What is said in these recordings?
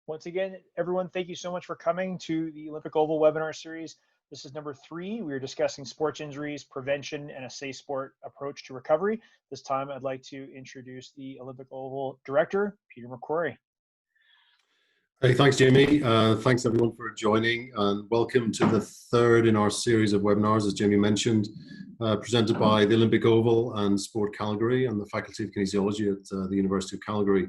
Once again, everyone, thank you so much for coming to the Olympic Oval webinar series. This is number 3. We are discussing sports injuries, prevention, and a safe sport approach to recovery. This time, I'd like to introduce the Olympic Oval director, Peter McCrory. Hey, thanks, Jamie. Thanks, everyone, for joining, and welcome to the 3rd in our series of webinars, as Jamie mentioned, presented by the Olympic Oval and Sport Calgary and the Faculty of Kinesiology at the University of Calgary.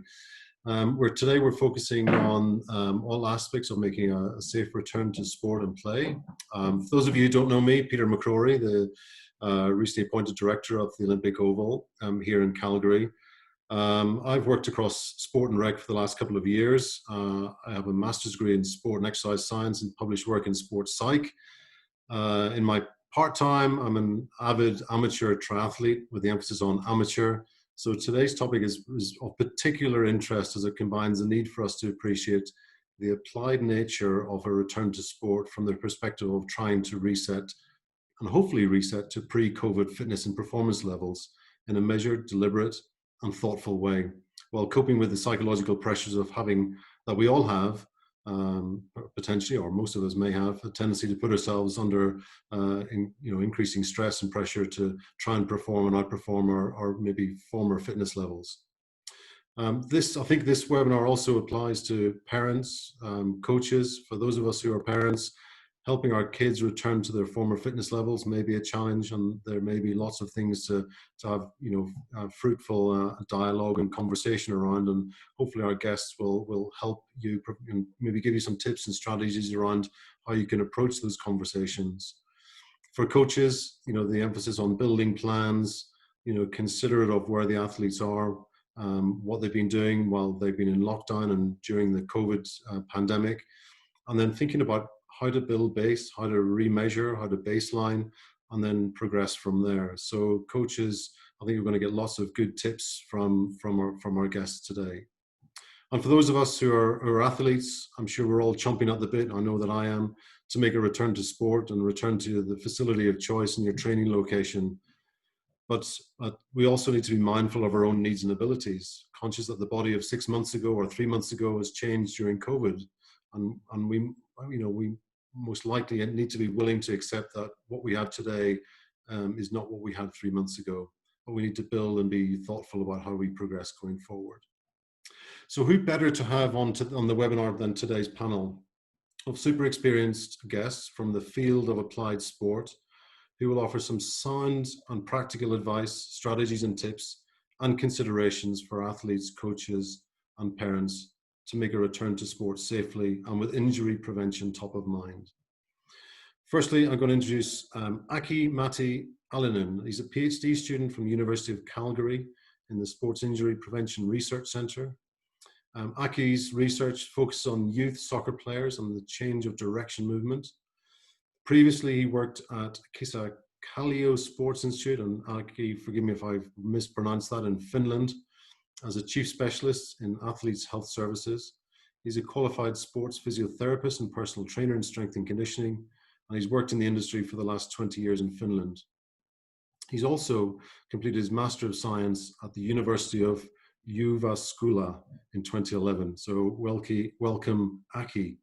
Today we're focusing on all aspects of making a safe return to sport and play. For those of you who don't know me, Peter McCrory, the recently appointed director of the Olympic Oval here in Calgary. I've worked across sport and rec for the last couple of years. I have a master's degree in sport and exercise science and published work in sports psych. In my part-time, I'm an avid amateur triathlete with the emphasis on amateur. So today's topic is of particular interest as it combines the need for us to appreciate the applied nature of a return to sport from the perspective of trying to reset and hopefully reset to pre-COVID fitness and performance levels in a measured, deliberate, and thoughtful way, while coping with the psychological pressures of having, that we all have, potentially, or most of us may have, a tendency to put ourselves under increasing stress and pressure to try and perform and outperform our maybe former fitness levels. I think this webinar also applies to parents, coaches. For those of us who are parents, helping our kids return to their former fitness levels may be a challenge, and there may be lots of things to have, fruitful dialogue and conversation around. And hopefully, our guests will help you and maybe give you some tips and strategies around how you can approach those conversations. For coaches, the emphasis on building plans, considerate of where the athletes are, what they've been doing while they've been in lockdown and during the COVID pandemic, and then thinking about how to build base, how to remeasure, how to baseline, and then progress from there. So coaches, I think we're going to get lots of good tips from our guests today. And for those of us who are athletes, I'm sure we're all chomping at the bit, I know that I am, to make a return to sport and return to the facility of choice in your training location. But we also need to be mindful of our own needs and abilities, conscious that the body of 6 months ago or 3 months ago has changed during COVID. And we most likely need to be willing to accept that what we have today is not what we had 3 months ago, but we need to build and be thoughtful about how we progress going forward. So who better to have on the webinar than today's panel of super experienced guests from the field of applied sport, who will offer some sound and practical advice, strategies and tips and considerations for athletes, coaches and parents to make a return to sport safely and with injury prevention top of mind. Firstly, I'm going to introduce Aki-Matti Alanen. He's a PhD student from the University of Calgary in the Sports Injury Prevention Research Centre. Aki's research focuses on youth soccer players and the change of direction movement. Previously, he worked at Canadian Sport Institute, and Aki, forgive me if I've mispronounced that, in Finland, as a chief specialist in athletes' health services. He's a qualified sports physiotherapist and personal trainer in strength and conditioning, and he's worked in the industry for the last 20 years in Finland. He's also completed his Master of Science at the University of Jyväskylä in 2011. So welcome, Aki.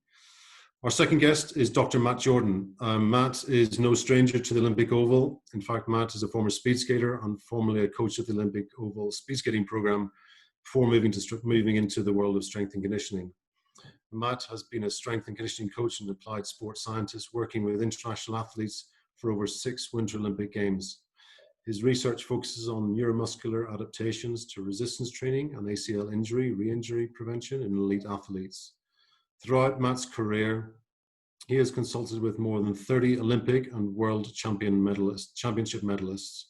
Our second guest is Dr. Matt Jordan. Matt is no stranger to the Olympic Oval. In fact, Matt is a former speed skater and formerly a coach of the Olympic Oval speed skating program before moving into the world of strength and conditioning. Matt has been a strength and conditioning coach and applied sports scientist working with international athletes for over 6 Winter Olympic Games. His research focuses on neuromuscular adaptations to resistance training and ACL injury, re-injury prevention in elite athletes. Throughout Matt's career, he has consulted with more than 30 Olympic and world championship medalists,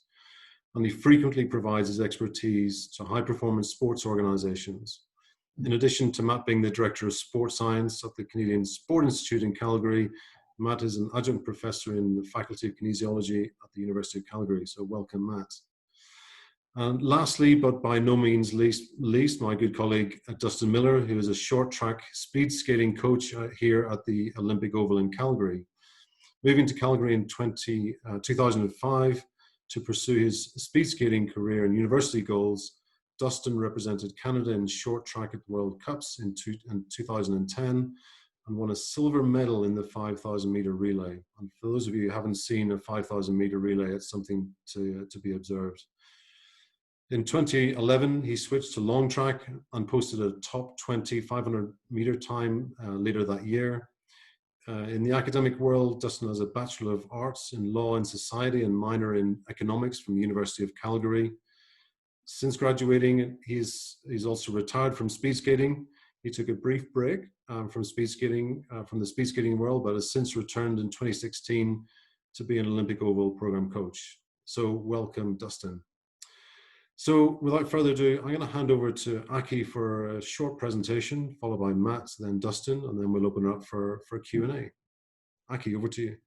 and he frequently provides his expertise to high-performance sports organizations. In addition to Matt being the Director of Sports Science at the Canadian Sport Institute in Calgary, Matt is an adjunct professor in the Faculty of Kinesiology at the University of Calgary. So welcome, Matt. And lastly, but by no means least, my good colleague Dustin Miller, who is a short track speed skating coach here at the Olympic Oval in Calgary. Moving to Calgary in 2005 to pursue his speed skating career and university goals, Dustin represented Canada in short track at the World Cups in 2010 and won a silver medal in the 5,000 meter relay. And for those of you who haven't seen a 5,000 meter relay, it's something to be observed. In 2011, he switched to long track and posted a top 20 500 meter time later that year. In the academic world, Dustin has a Bachelor of Arts in Law and Society and minor in Economics from the University of Calgary. Since graduating, he's also retired from speed skating. He took a brief break from the speed skating world, but has since returned in 2016 to be an Olympic Oval program coach. So welcome, Dustin. So without further ado, I'm going to hand over to Aki for a short presentation, followed by Matt, then Dustin, and then we'll open it up for Q&A. Aki, over to you.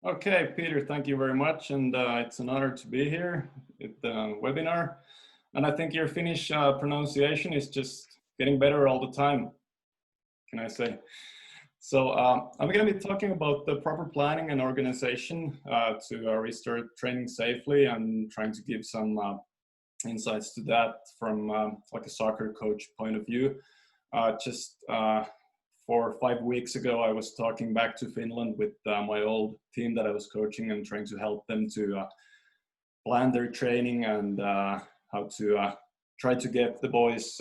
Okay, Peter, thank you very much. And it's an honor to be here at the webinar. And I think your Finnish pronunciation is just getting better all the time, can I say? So I'm going to be talking about the proper planning and organization to restart training safely, and trying to give some insights to that from like a soccer coach point of view. Just 4 or 5 weeks ago, I was talking back to Finland with my old team that I was coaching and trying to help them to plan their training and how to try to get the boys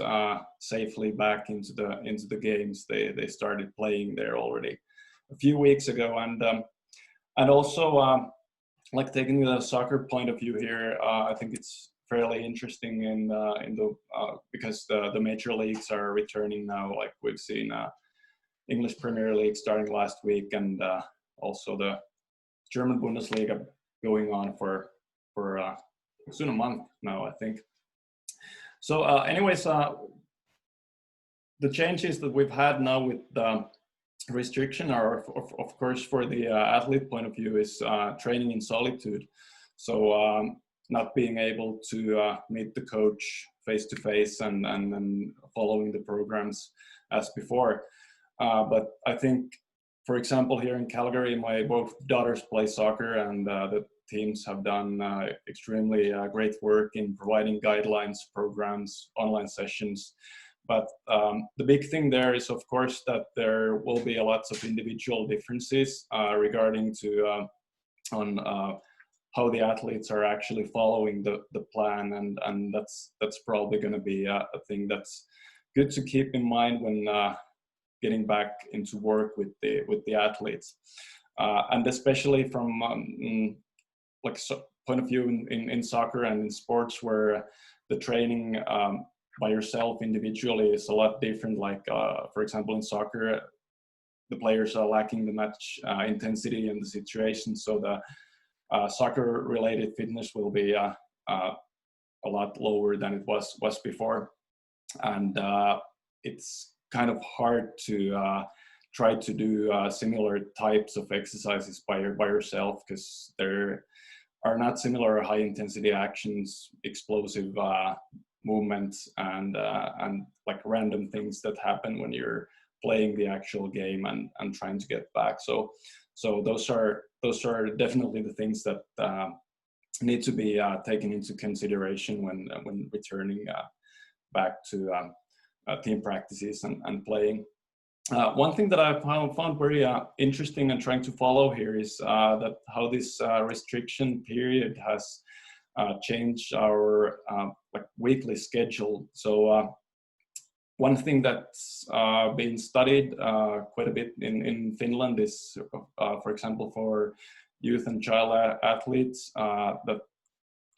safely back into the games. They started playing there already a few weeks ago, and also like taking the soccer point of view here, I think it's fairly interesting because the major leagues are returning now. Like we've seen English Premier League starting last week, and also the German Bundesliga going on for soon a month now, I think. So anyways, the changes that we've had now with restriction are, of course, for the athlete point of view, is training in solitude. So not being able to meet the coach face to face and following the programs as before. But I think, for example, here in Calgary, my both daughters play soccer, and the teams have done extremely great work in providing guidelines, programs, online sessions. But the big thing there is, of course, that there will be lots of individual differences regarding to on how the athletes are actually following the plan, and that's probably going to be a thing that's good to keep in mind when getting back into work with the athletes, and especially from like point of view in soccer and in sports, where the training by yourself individually is a lot different. Like for example, in soccer, the players are lacking the match intensity and the situation, so the soccer related fitness will be a lot lower than it was before, and it's kind of hard to try to do similar types of exercises by yourself, because there are not similar high intensity actions, explosive movements, and like random things that happen when you're playing the actual game and trying to get back. So those are definitely the things that need to be taken into consideration when returning back to team practices and playing. One thing that I found very interesting and trying to follow here is that how this restriction period has changed our like weekly schedule. So one thing that's been studied quite a bit in Finland is, for example, for youth and child athletes, that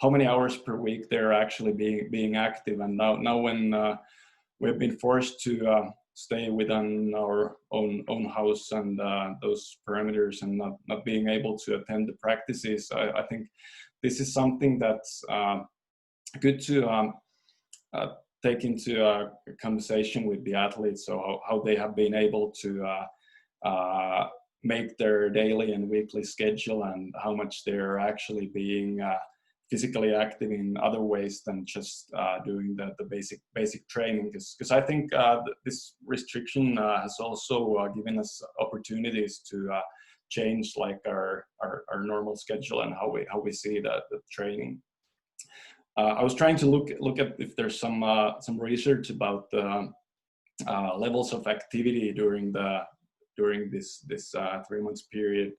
how many hours per week they're actually being active. And now when we've been forced to stay within our own house and those parameters, and not being able to attend the practices, I think this is something that's good to take into a conversation with the athletes, so how they have been able to make their daily and weekly schedule, and how much they're actually being physically active in other ways than just doing the basic training. Because I think this restriction has also given us opportunities to change like our normal schedule and how we see the training. I was trying to look at if there's some research about the levels of activity during this 3 months period.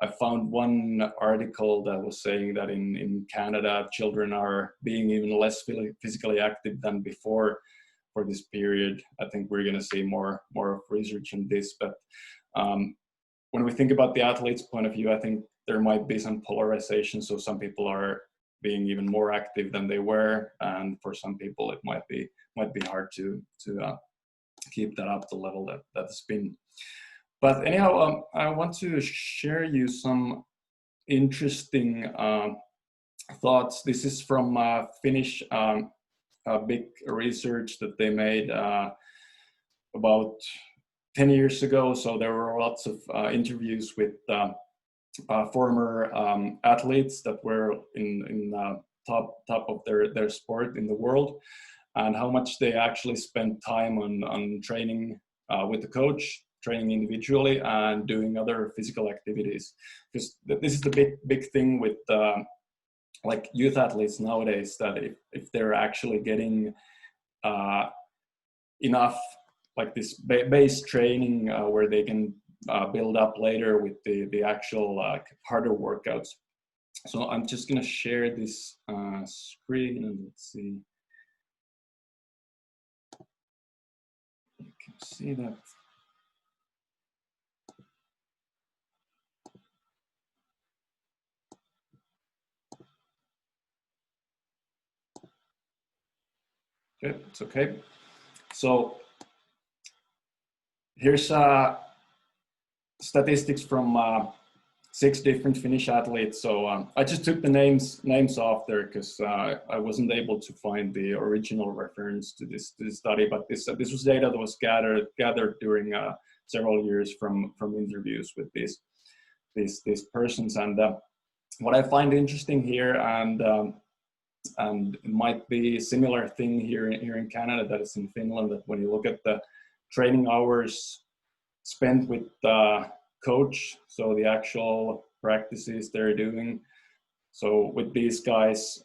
I found one article that was saying that in Canada, children are being even less physically active than before for this period. I think we're going to see more of research on this. But when we think about the athlete's point of view, I think there might be some polarization. So some people are being even more active than they were, and for some people it might be hard to keep that up the level that's been. But anyhow, I want to share you some interesting thoughts. This is from Finnish big research that they made about 10 years ago. So there were lots of interviews with former athletes that were in top of their sport in the world, and how much they actually spent time on training with the coach, training individually, and doing other physical activities. Because this is the big thing with like youth athletes nowadays, that if they're actually getting enough like this base training where they can build up later with the actual harder workouts. So I'm just gonna share this screen and let's see. You can see that. Okay, it's okay. So here's statistics from 6 different Finnish athletes. So I just took the names off there because I wasn't able to find the original reference to this study. But this was data that was gathered during several years from interviews with these persons. And what I find interesting here, and it might be a similar thing here in Canada that is in Finland, that when you look at the training hours spent with the coach, so the actual practices they're doing. So with these guys,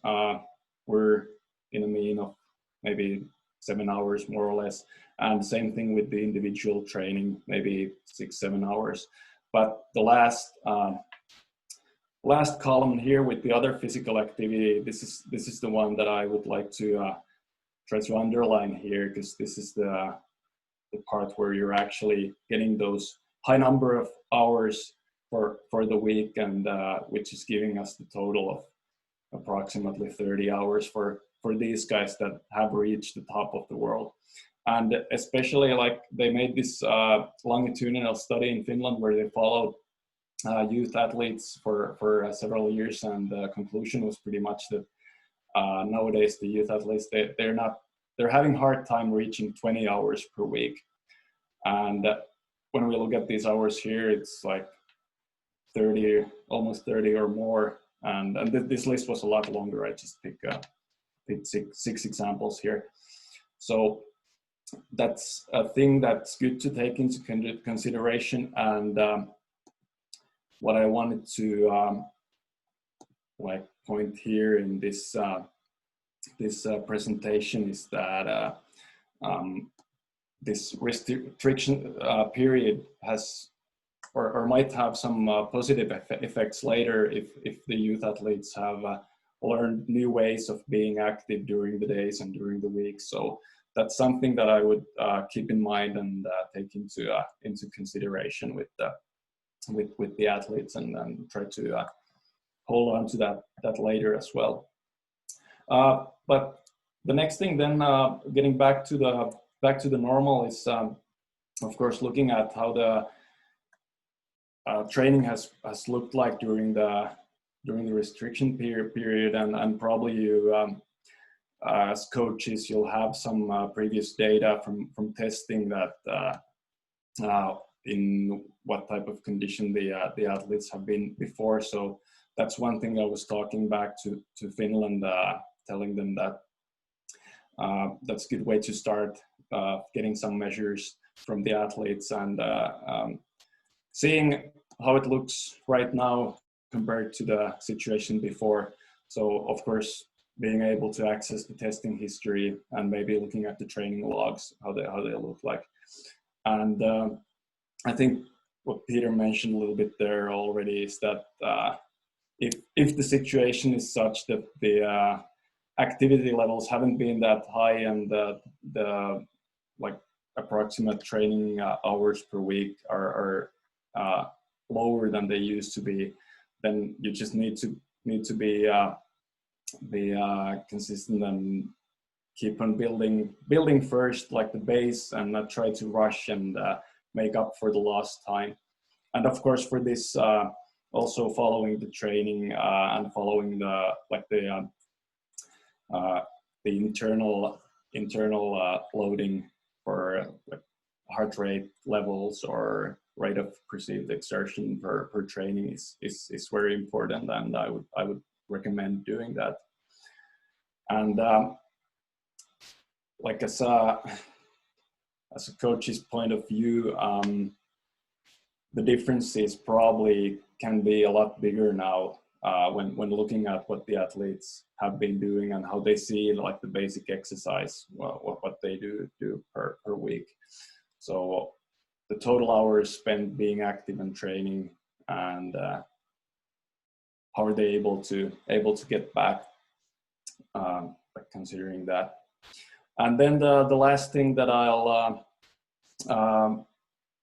we're in a mean of maybe 7 hours more or less. And same thing with the individual training, maybe 6-7 hours. But the last column here with the other physical activity, this is the one that I would like to try to underline here, because this is the part where you're actually getting those high number of hours for the week, and which is giving us the total of approximately 30 hours for these guys that have reached the top of the world. And especially, like, they made this longitudinal study in Finland where they followed youth athletes for several years, and the conclusion was pretty much that nowadays the youth athletes, they're having hard time reaching 20 hours per week. And when we look at these hours here, it's like 30, almost 30 or more. And this list was a lot longer. I just picked six examples here. So that's a thing that's good to take into consideration. And what I wanted to like point here in this presentation is that this restriction period has or might have some positive effects later if the youth athletes have learned new ways of being active during the days and during the week. So that's something that I would keep in mind and take into consideration with the athletes, and try to hold on to that later as well. But the next thing then, getting back to the normal, is of course looking at how the training has looked like during the restriction period, and probably you as coaches, you'll have some previous data from testing that in what type of condition the athletes have been before. So that's one thing I was talking back to Finland, telling them that that's a good way to start getting some measures from the athletes, and seeing how it looks right now compared to the situation before. So of course, being able to access the testing history and maybe looking at the training logs, how they look like. And I think what Peter mentioned a little bit there already is that if the situation is such that the activity levels haven't been that high and the like approximate training hours per week are lower than they used to be, then you just need to be consistent and keep on building first, like the base, and not try to rush and make up for the lost time. And of course, for this, also following the training and following the internal loading for like heart rate levels or rate of perceived exertion per training is very important, and I would recommend doing that. And like as a coach's point of view, the differences probably can be a lot bigger now when looking at what the athletes have been doing and how they see like the basic exercise, what they do per week. So the total hours spent being active and training, and how are they able to get back, considering that. And then the last thing that I'll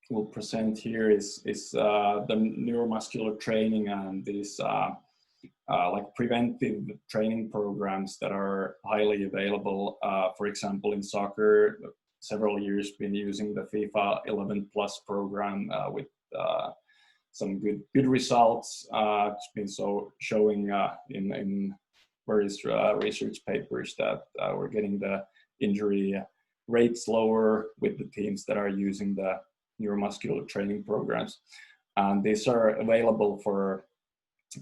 will present here is the neuromuscular training and these like preventive training programs that are highly available. For example, in soccer, several years been using the FIFA 11 Plus program with some good results. It's been showing in various research papers that we're getting the injury rates lower with the teams that are using the neuromuscular training programs. And these are available for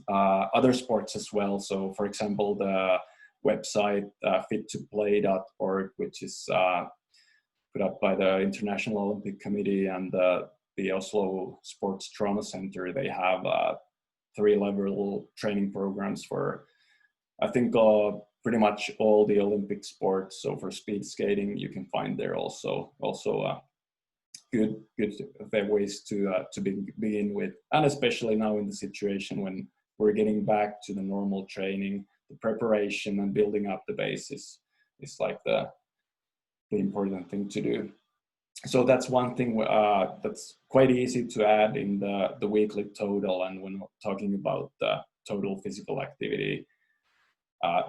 other sports as well. So for example, the website fit2play.org, which is put up by the International Olympic Committee and the Oslo Sports Trauma Center, they have 3-level training programs for, I think, pretty much all the Olympic sports. So for speed skating, you can find there also good ways to begin with, and especially now in the situation when we're getting back to the normal training, the preparation and building up the basis is like the important thing to do. So that's one thing that's quite easy to add in the weekly total, and when talking about the total physical activity,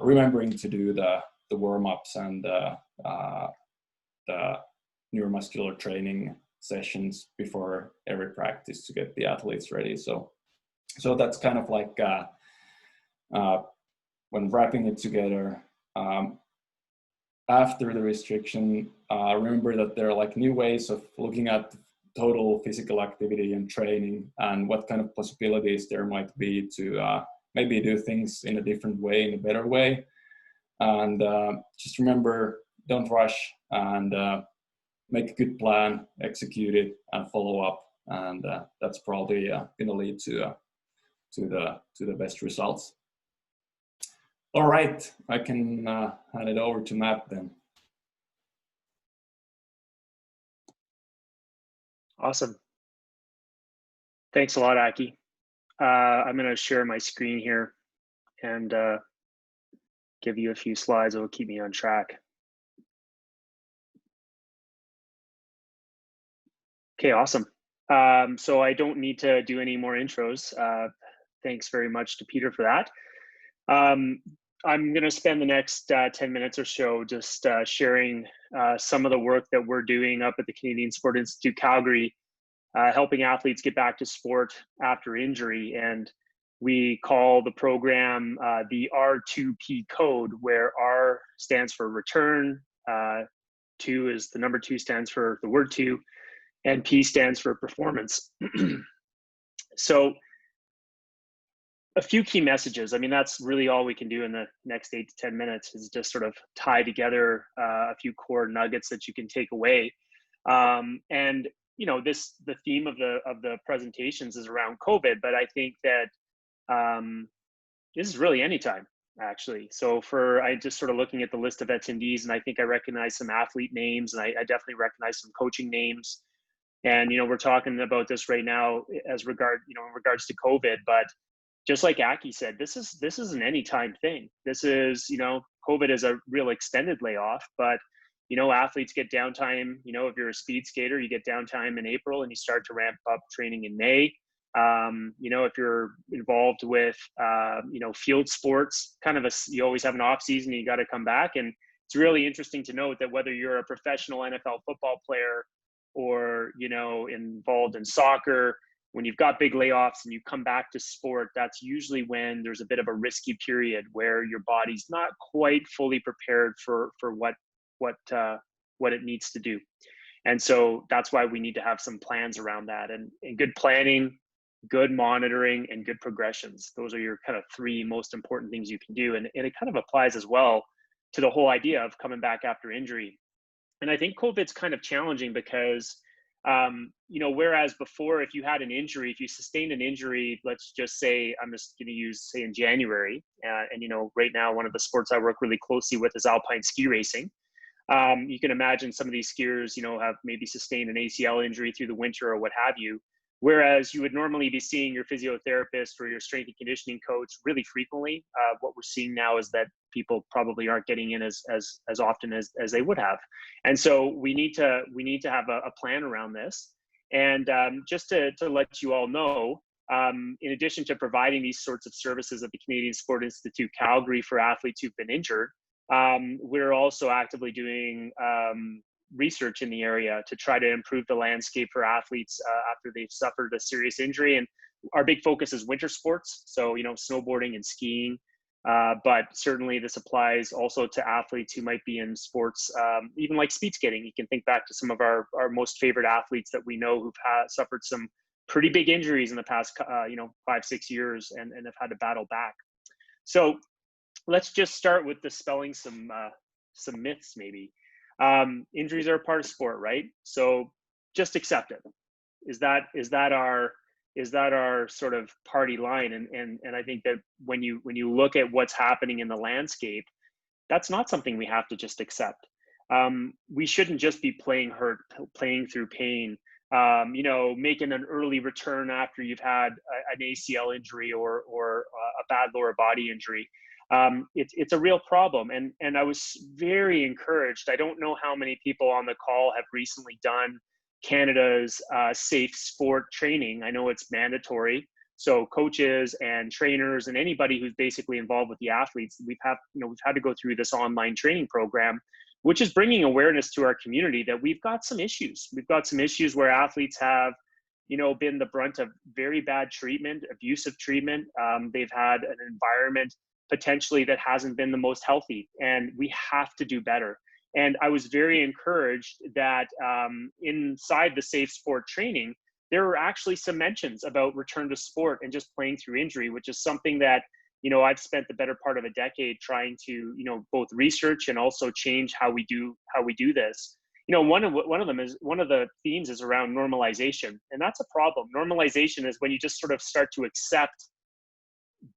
remembering to do the warm-ups and the neuromuscular training sessions before every practice to get the athletes ready. So that's kind of like when wrapping it together, after the restriction, remember that there are like new ways of looking at total physical activity and training, and what kind of possibilities there might be to maybe do things in a different way, in a better way. And just remember, don't rush, and make a good plan, execute it, and follow up. And that's probably going to lead to the best results. All right, I can hand it over to Matt then. Awesome. Thanks a lot, Aki. I'm going to share my screen here and give you a few slides that will keep me on track. Okay, awesome. So I don't need to do any more intros. Thanks very much to Peter for that. I'm going to spend the next 10 minutes or so just sharing some of the work that we're doing up at the Canadian Sport Institute Calgary, helping athletes get back to sport after injury. And we call the program the R2P Code, where R stands for return, 2 is the number 2 stands for the word 2, and P stands for performance. So a few key messages. I mean, that's really all we can do in the next 8 to 10 minutes is just sort of tie together a few core nuggets that you can take away. And you know, the theme of the presentations is around COVID, but I think that this is really anytime. actually. So I just sort of looking at the list of attendees, and I think I recognize some athlete names, and I definitely recognize some coaching names. And, we're talking about this right now in regards to COVID, but just like Aki said, this is an anytime thing. This is, COVID is a real extended layoff, but, athletes get downtime. If you're a speed skater, you get downtime in April and you start to ramp up training in May. If you're involved with, field sports, you always have an off season, you got to come back. And it's really interesting to note that whether you're a professional NFL football player or, involved in soccer, when you've got big layoffs and you come back to sport, that's usually when there's a bit of a risky period where your body's not quite fully prepared for what it needs to do. And so that's why we need to have some plans around that, and good planning, good monitoring, and good progressions. Those are your kind of three most important things you can do. And it kind of applies as well to the whole idea of coming back after injury. And I think COVID's kind of challenging because, whereas before, if you had an injury, if you sustained an injury, let's just say, I'm just going to use, say, in January, and, right now, one of the sports I work really closely with is alpine ski racing. You can imagine some of these skiers, have maybe sustained an ACL injury through the winter or what have you. Whereas you would normally be seeing your physiotherapist or your strength and conditioning coach really frequently. What we're seeing now is that people probably aren't getting in as often as they would have. And so we need to have a plan around this. And just to let you all know, in addition to providing these sorts of services at the Canadian Sport Institute Calgary for athletes who've been injured, we're also actively doing research in the area to try to improve the landscape for athletes after they've suffered a serious injury. And our big focus is winter sports, so snowboarding and skiing, but certainly this applies also to athletes who might be in sports even like speed skating. You can think back to some of our most favorite athletes that we know who've suffered some pretty big injuries in the past 5-6 years and have had to battle back. So let's just start with dispelling some myths maybe. Injuries are a part of sport, right? So just accept it. Is that our sort of party line? And I think that when you look at what's happening in the landscape, that's not something we have to just accept. We shouldn't just be playing through pain, making an early return after you've had an ACL injury or a bad lower body injury. It's a real problem. And I was very encouraged. I don't know how many people on the call have recently done Canada's safe sport training. I know it's mandatory. So coaches and trainers and anybody who's basically involved with the athletes, we've had to go through this online training program, which is bringing awareness to our community that we've got some issues. We've got some issues where athletes have been the brunt of very bad treatment, abusive treatment. They've had an environment potentially that hasn't been the most healthy, and we have to do better. And I was very encouraged that inside the safe sport training, there were actually some mentions about return to sport and just playing through injury, which is something that I've spent the better part of a decade trying to both research and also change how we do this. One of the themes is around normalization, and that's a problem. Normalization is when you just sort of start to accept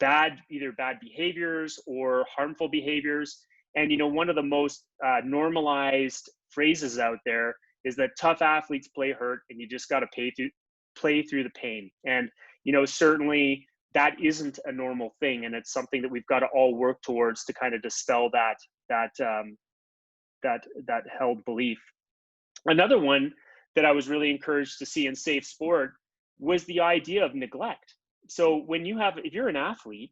either bad behaviors or harmful behaviors. And one of the most normalized phrases out there is that tough athletes play hurt, and you just got to play through the pain. And certainly that isn't a normal thing, and it's something that we've got to all work towards to kind of dispel that held belief. Another one that I was really encouraged to see in safe sport was the idea of neglect. So if you're an athlete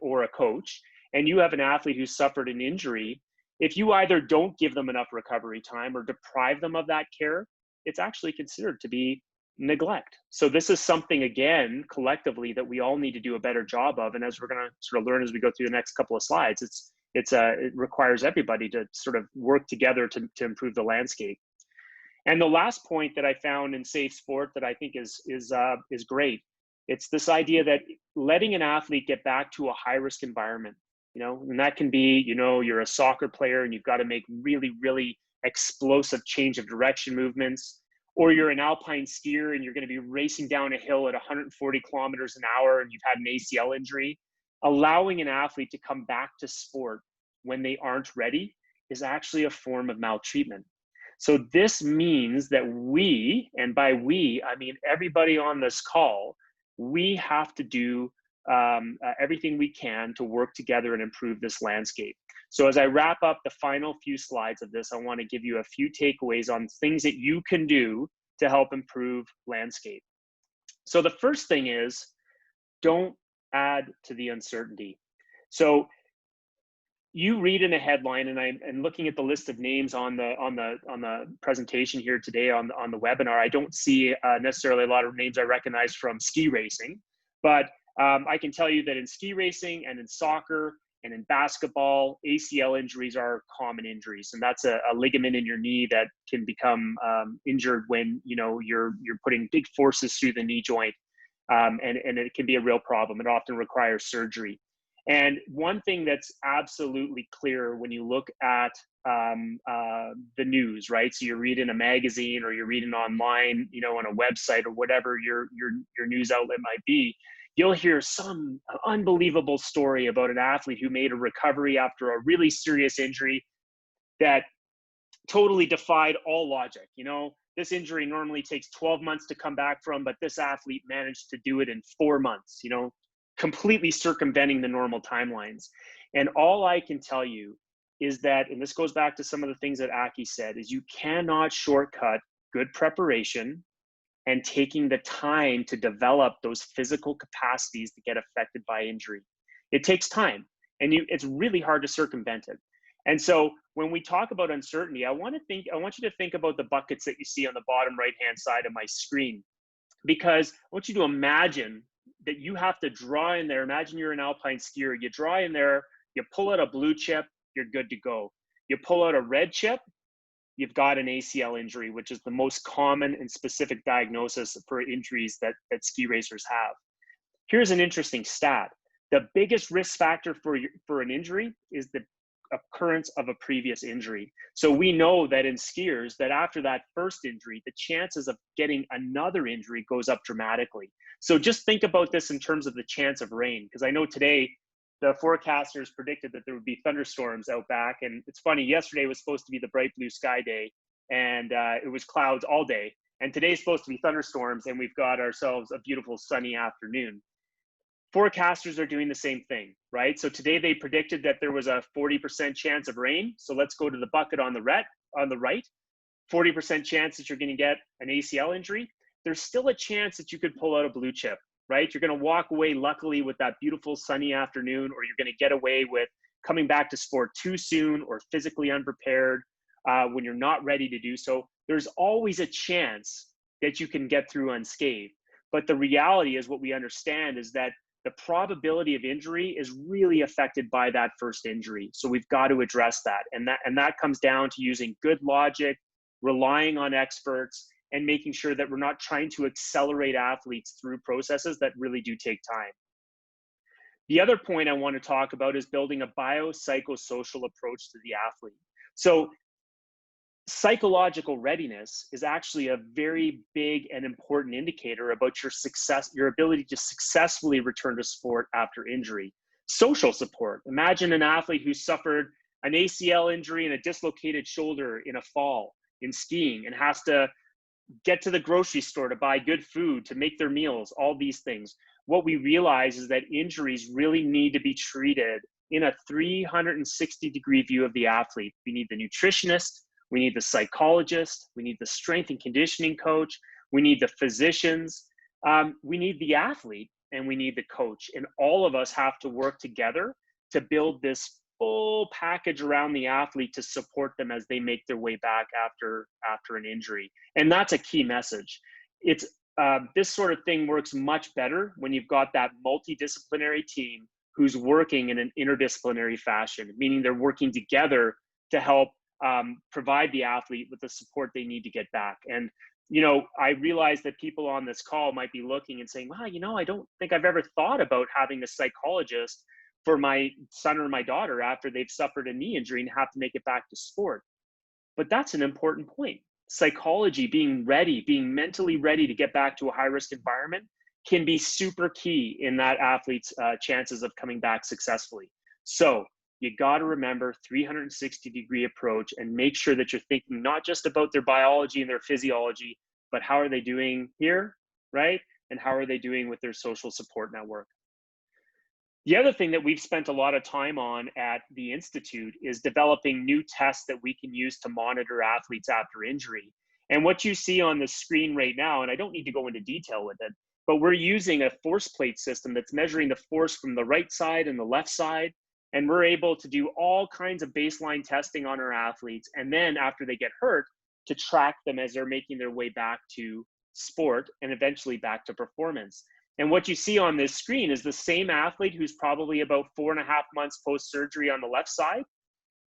or a coach, and you have an athlete who's suffered an injury, if you either don't give them enough recovery time or deprive them of that care, it's actually considered to be neglect. So this is something, again, collectively, that we all need to do a better job of. And as we're going to sort of learn as we go through the next couple of slides, it requires everybody to sort of work together to improve the landscape. And the last point that I found in safe sport that I think is great, it's this idea that letting an athlete get back to a high risk environment, and that can be, you're a soccer player and you've got to make really, really explosive change of direction movements, or you're an alpine skier and you're going to be racing down a hill at 140 kilometers an hour and you've had an ACL injury. allowing an athlete to come back to sport when they aren't ready is actually a form of maltreatment. So this means that we, and by we, I mean everybody on this call, we have to do everything we can to work together and improve this landscape. So as I wrap up the final few slides of this, I want to give you a few takeaways on things that you can do to help improve landscape. So the first thing is, don't add to the uncertainty. So you read in a headline, and looking at the list of names on the presentation here today on the webinar, I don't see necessarily a lot of names I recognize from ski racing, but I can tell you that in ski racing and in soccer and in basketball, ACL injuries are common injuries, and that's a ligament in your knee that can become injured when you're putting big forces through the knee joint, and it can be a real problem. It often requires surgery. And one thing that's absolutely clear when you look at the news, right? So you read in a magazine or you're reading online, on a website or whatever your news outlet might be, you'll hear some unbelievable story about an athlete who made a recovery after a really serious injury that totally defied all logic. This injury normally takes 12 months to come back from, but this athlete managed to do it in 4 months, completely circumventing the normal timelines. And all I can tell you is that, and this goes back to some of the things that Aki said, is you cannot shortcut good preparation and taking the time to develop those physical capacities that get affected by injury. It takes time, and it's really hard to circumvent it. And so when we talk about uncertainty, I want you to think about the buckets that you see on the bottom right-hand side of my screen, because I want you to imagine that you have to draw in there. Imagine you're an alpine skier. You draw in there, you pull out a blue chip, you're good to go. You pull out a red chip, you've got an ACL injury, which is the most common and specific diagnosis for injuries that ski racers have. Here's an interesting stat. The biggest risk factor for an injury is the occurrence of a previous injury. So we know that in skiers, that after that first injury, the chances of getting another injury goes up dramatically. So just think about this in terms of the chance of rain, because I know today the forecasters predicted that there would be thunderstorms out back. And it's funny, yesterday was supposed to be the bright blue sky day, and it was clouds all day. And today's supposed to be thunderstorms, and we've got ourselves a beautiful sunny afternoon. Forecasters are doing the same thing, right? So today they predicted that there was a 40% chance of rain. So let's go to the bucket on the right, 40% chance that you're going to get an ACL injury. There's still a chance that you could pull out a blue chip, right? You're going to walk away luckily with that beautiful sunny afternoon, or you're going to get away with coming back to sport too soon or physically unprepared when you're not ready to do so. There's always a chance that you can get through unscathed. But the reality is, what we understand is that the probability of injury is really affected by that first injury. So we've got to address that. And that comes down to using good logic, relying on experts, and making sure that we're not trying to accelerate athletes through processes that really do take time. The other point I want to talk about is building a biopsychosocial approach to the athlete. So psychological readiness is actually a very big and important indicator about your success, your ability to successfully return to sport after injury. Social support. Imagine an athlete who suffered an ACL injury and a dislocated shoulder in a fall in skiing and has to get to the grocery store to buy good food, to make their meals, all these things. What we realize is that injuries really need to be treated in a 360-degree view of the athlete. We need the nutritionist, we need the psychologist, we need the strength and conditioning coach, we need the physicians, we need the athlete, and we need the coach. And all of us have to work together to build this full package around the athlete to support them as they make their way back after an injury. And that's a key message. It's this sort of thing works much better when you've got that multidisciplinary team who's working in an interdisciplinary fashion, meaning they're working together to help provide the athlete with the support they need to get back. And, I realize that people on this call might be looking and saying, wow, I don't think I've ever thought about having a psychologist for my son or my daughter after they've suffered a knee injury and have to make it back to sport. But that's an important point. Psychology, being ready, being mentally ready to get back to a high-risk environment can be super key in that athlete's chances of coming back successfully. So you got to remember 360-degree approach and make sure that you're thinking not just about their biology and their physiology, but how are they doing here, right? And how are they doing with their social support network? The other thing that we've spent a lot of time on at the Institute is developing new tests that we can use to monitor athletes after injury. And what you see on the screen right now, and I don't need to go into detail with it, but we're using a force plate system that's measuring the force from the right side and the left side. And we're able to do all kinds of baseline testing on our athletes. And then after they get hurt, to track them as they're making their way back to sport and eventually back to performance. And what you see on this screen is the same athlete who's probably about 4.5 months post-surgery on the left side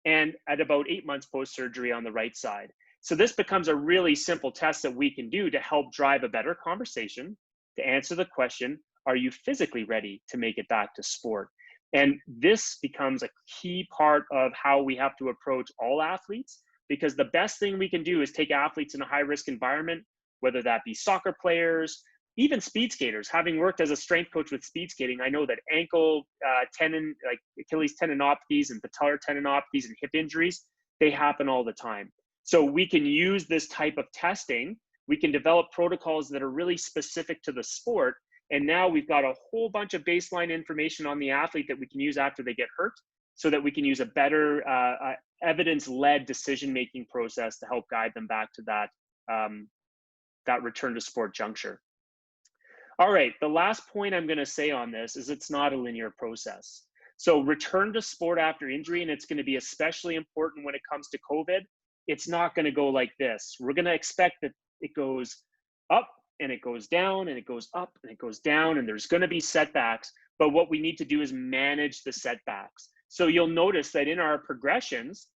and at about 8 months post-surgery on the right side. So this becomes a really simple test that we can do to help drive a better conversation, to answer the question, are you physically ready to make it back to sport? And this becomes a key part of how we have to approach all athletes, because the best thing we can do is take athletes in a high-risk environment, whether that be soccer players, even speed skaters. Having worked as a strength coach with speed skating, I know that ankle tendon, like Achilles tendinopathies and patellar tendinopathies and hip injuries, they happen all the time. So we can use this type of testing. We can develop protocols that are really specific to the sport. And now we've got a whole bunch of baseline information on the athlete that we can use after they get hurt, so that we can use a better evidence-led decision-making process to help guide them back to that return to sport juncture. All right, the last point I'm going to say on this is it's not a linear process. So return to sport after injury, and it's going to be especially important when it comes to COVID. It's not going to go like this. We're going to expect that it goes up and it goes down and it goes up and it goes down, and there's going to be setbacks. But what we need to do is manage the setbacks. So you'll notice that in our progressions,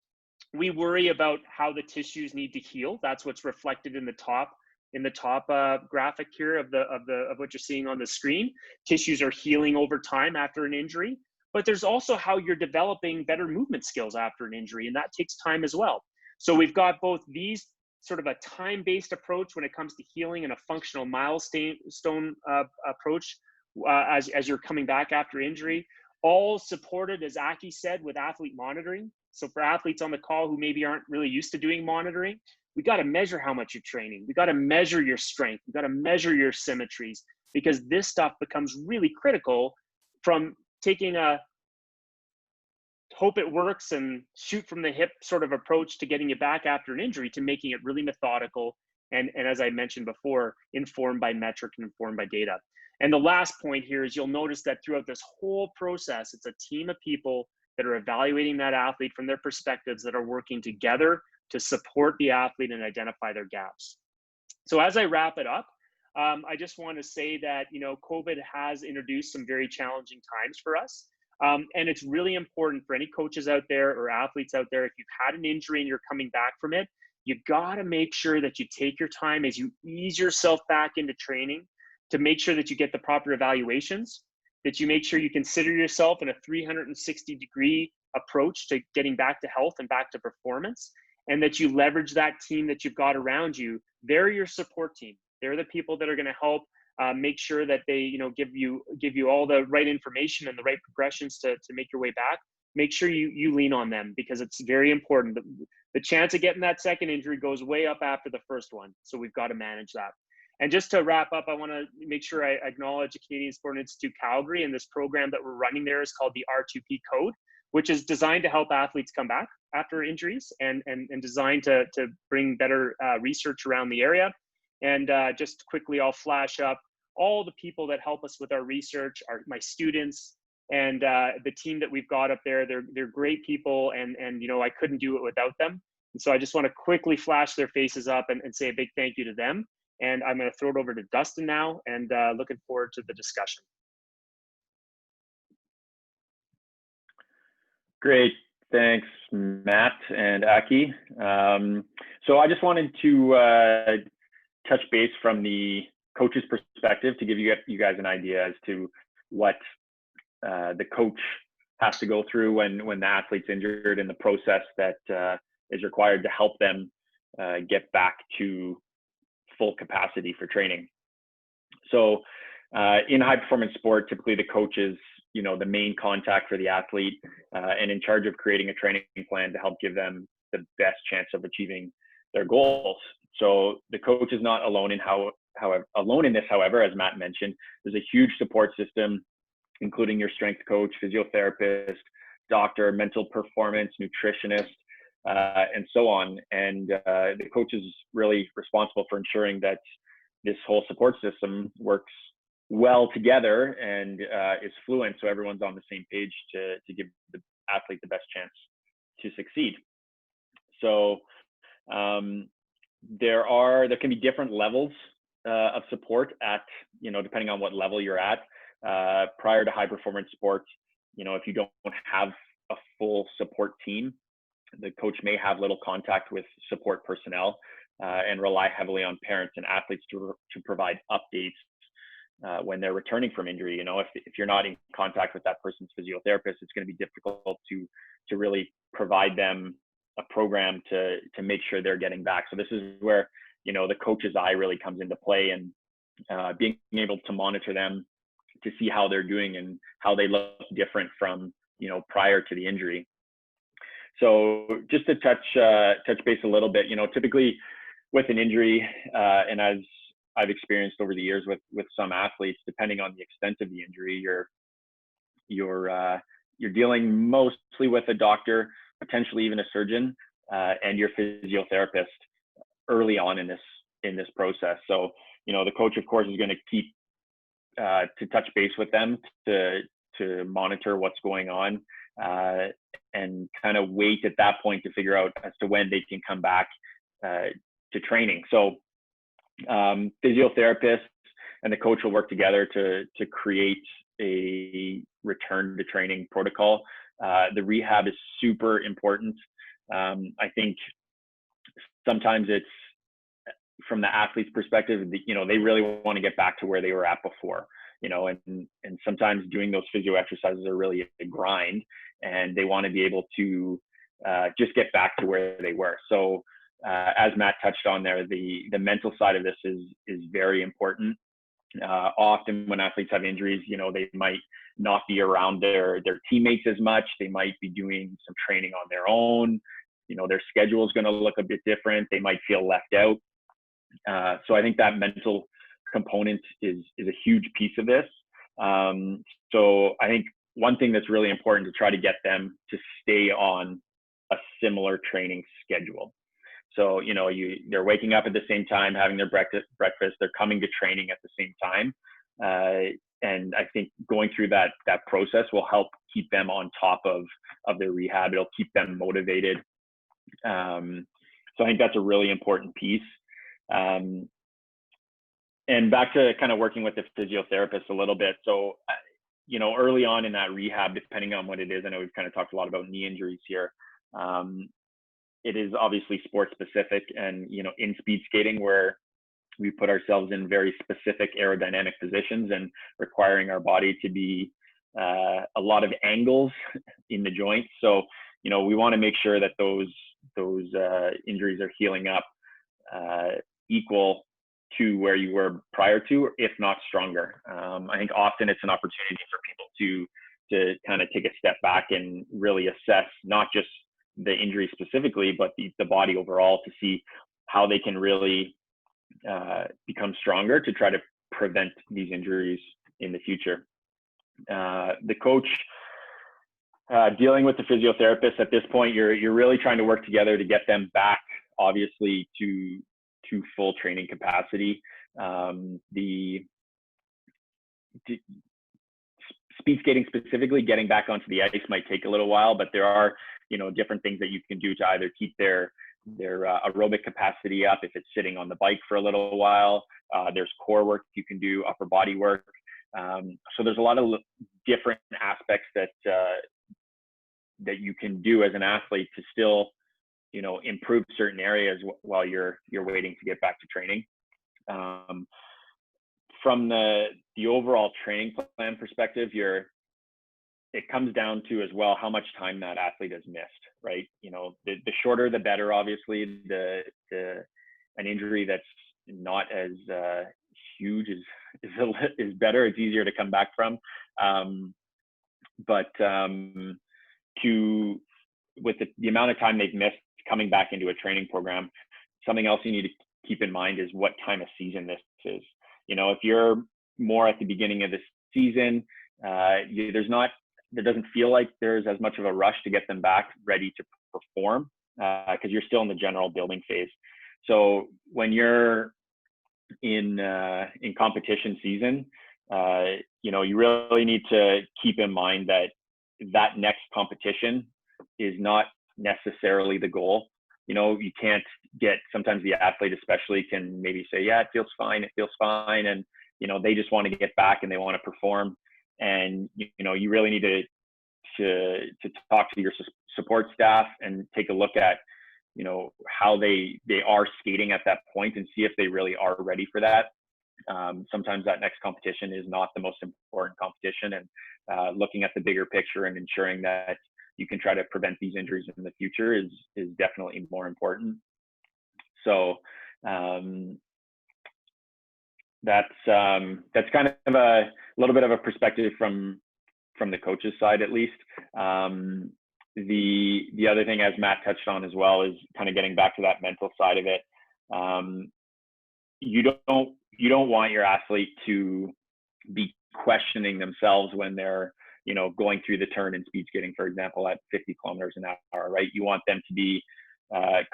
we worry about how the tissues need to heal. That's what's reflected in the top graphic here of what you're seeing on the screen. Tissues are healing over time after an injury, but there's also how you're developing better movement skills after an injury, and that takes time as well. So we've got both these sort of a time-based approach when it comes to healing and a functional milestone approach as you're coming back after injury, all supported, as Aki said, with athlete monitoring. So for athletes on the call who maybe aren't really used to doing monitoring, we got to measure how much you're training. We got to measure your strength. We got to measure your symmetries, because this stuff becomes really critical from taking a hope it works and shoot from the hip sort of approach to getting you back after an injury, to making it really methodical and as I mentioned before, informed by metric and informed by data. And the last point here is you'll notice that throughout this whole process, it's a team of people that are evaluating that athlete from their perspectives, that are working together to support the athlete and identify their gaps. So as I wrap it up, I just want to say that, you know, COVID has introduced some very challenging times for us. And it's really important for any coaches out there or athletes out there, if you've had an injury and you're coming back from it, you got to make sure that you take your time as you ease yourself back into training, to make sure that you get the proper evaluations, that you make sure you consider yourself in a 360-degree approach to getting back to health and back to performance, and that you leverage that team that you've got around you. They're your support team. They're the people that are going to help make sure that they, you know, give you all the right information and the right progressions to make your way back. Make sure you lean on them, because it's very important. The chance of getting that second injury goes way up after the first one. So we've got to manage that. And just to wrap up, I want to make sure I acknowledge the Canadian Sport Institute Calgary, and this program that we're running there is called the R2P Code, which is designed to help athletes come back after injuries and designed to bring better research around the area. And just quickly, I'll flash up all the people that help us with our research, my students, and the team that we've got up there. They're great people, and you know, I couldn't do it without them. And so I just want to quickly flash their faces up and say a big thank you to them. And I'm going to throw it over to Dustin now, and looking forward to the discussion. Great. Thanks, Matt and Aki. So I just wanted to touch base from the coach's perspective to give you guys an idea as to what the coach has to go through when the athlete's injured, and the process that is required to help them get back to full capacity for training. So In high performance sport, typically the coach is, the main contact for the athlete and in charge of creating a training plan to help give them the best chance of achieving their goals. So the coach is not alone in this, however, as Matt mentioned. There's a huge support system, including your strength coach, physiotherapist, doctor, mental performance, nutritionist, and so on. And the coach is really responsible for ensuring that this whole support system works well together and is fluent, so everyone's on the same page to give the athlete the best chance to succeed. So there can be different levels of support at, depending on what level you're at. Prior to high performance sports, if you don't have a full support team, the coach may have little contact with support personnel and rely heavily on parents and athletes to provide updates when they're returning from injury. If you're not in contact with that person's physiotherapist, it's going to be difficult to really provide them a program to make sure they're getting back. So this is where, the coach's eye really comes into play, and being able to monitor them to see how they're doing and how they look different from, prior to the injury. So just to touch base a little bit, typically with an injury, and as I've experienced over the years with some athletes, depending on the extent of the injury, you're dealing mostly with a doctor, potentially even a surgeon, and your physiotherapist early on in this process. So, the coach, of course, is going to keep to touch base with them to monitor what's going on, and kind of wait at that point to figure out as to when they can come back to training. So physiotherapists and the coach will work together to create a return to training protocol. The rehab is super important. I think sometimes it's from the athlete's perspective, they really want to get back to where they were at before, and sometimes doing those physio exercises are really a grind, and they want to be able to just get back to where they were. So as Matt touched on there, the mental side of this is very important. Often when athletes have injuries, they might not be around their teammates as much. They might be doing some training on their own. Their schedule is going to look a bit different. They might feel left out. So I think that mental component is a huge piece of this. So I think one thing that's really important to try to get them to stay on a similar training schedule. So, they're waking up at the same time, having their breakfast, they're coming to training at the same time. And I think going through that process will help keep them on top of their rehab. It'll keep them motivated. So I think that's a really important piece. And back to kind of working with the physiotherapist a little bit. So, early on in that rehab, depending on what it is, I know we've kind of talked a lot about knee injuries here. It is obviously sport specific, and, in speed skating, where we put ourselves in very specific aerodynamic positions and requiring our body to be a lot of angles in the joints. So, we want to make sure that those injuries are healing up equal to where you were prior to, if not stronger. I think often it's an opportunity for people to kind of take a step back and really assess not just the injury specifically, but the body overall, to see how they can really become stronger to try to prevent these injuries in the future. The coach dealing with the physiotherapist at this point, you're really trying to work together to get them back, obviously, to full training capacity. The speed skating specifically, getting back onto the ice might take a little while, but there are different things that you can do to either keep their aerobic capacity up if it's sitting on the bike for a little while. There's core work you can do, upper body work. So there's a lot of different aspects that you can do as an athlete to still improve certain areas while you're waiting to get back to training. From the overall training plan perspective, it comes down to as well how much time that athlete has missed, right? The shorter the better, obviously. An injury that's not as huge is better. It's easier to come back from. But with the amount of time they've missed coming back into a training program, something else you need to keep in mind is what time of season this is. You know, if you're more at the beginning of the season, there doesn't feel like there's as much of a rush to get them back ready to perform, because you're still in the general building phase. So when you're in competition season, you know, you really need to keep in mind that next competition is not necessarily the goal. You know, you can't sometimes the athlete especially can maybe say, yeah, it feels fine. And, you know, they just want to get back and they want to perform. And, you know, you really need to talk to your support staff and take a look at, you know, how they are skating at that point and see if they really are ready for that. Sometimes that next competition is not the most important competition, and looking at the bigger picture and ensuring that you can try to prevent these injuries in the future is definitely more important. So that's kind of a little bit of a perspective from the coach's side, at least. The other thing, as Matt touched on as well, is kind of getting back to that mental side of it. You don't want your athlete to be questioning themselves when they're, you know, going through the turn in speed skating, for example, at 50 kilometers an hour, right? You want them to be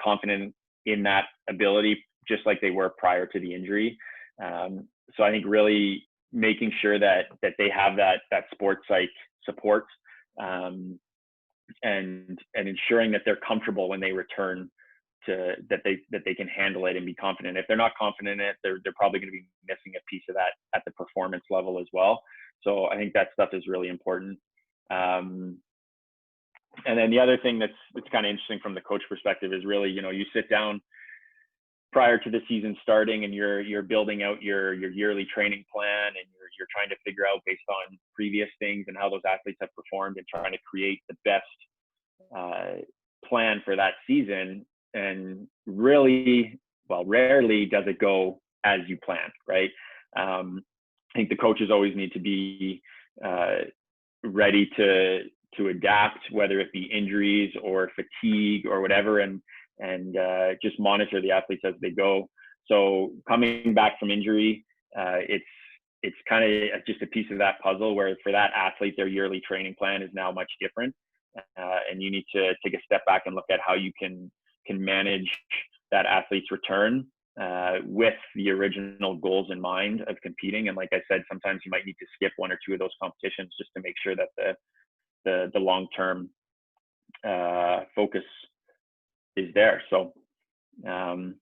confident in that ability, just like they were prior to the injury. So I think really making sure that they have that sports psych support, and ensuring that they're comfortable when they return, that they can handle it and be confident. If they're not confident in it, they're probably going to be missing a piece of that at the performance level as well. So I think that stuff is really important. And then the other thing that's kind of interesting from the coach perspective is really, you know, you sit down prior to the season starting and you're building out your yearly training plan, and you're trying to figure out based on previous things and how those athletes have performed, and trying to create the best plan for that season. And really, well, rarely does it go as you planned, right? I think the coaches always need to be ready to adapt, whether it be injuries or fatigue or whatever, and just monitor the athletes as they go. So coming back from injury, it's kind of just a piece of that puzzle, where for that athlete, their yearly training plan is now much different, and you need to take a step back and look at how you can manage that athlete's return with the original goals in mind of competing. And like I said, sometimes you might need to skip one or two of those competitions just to make sure that the long-term focus is there. So I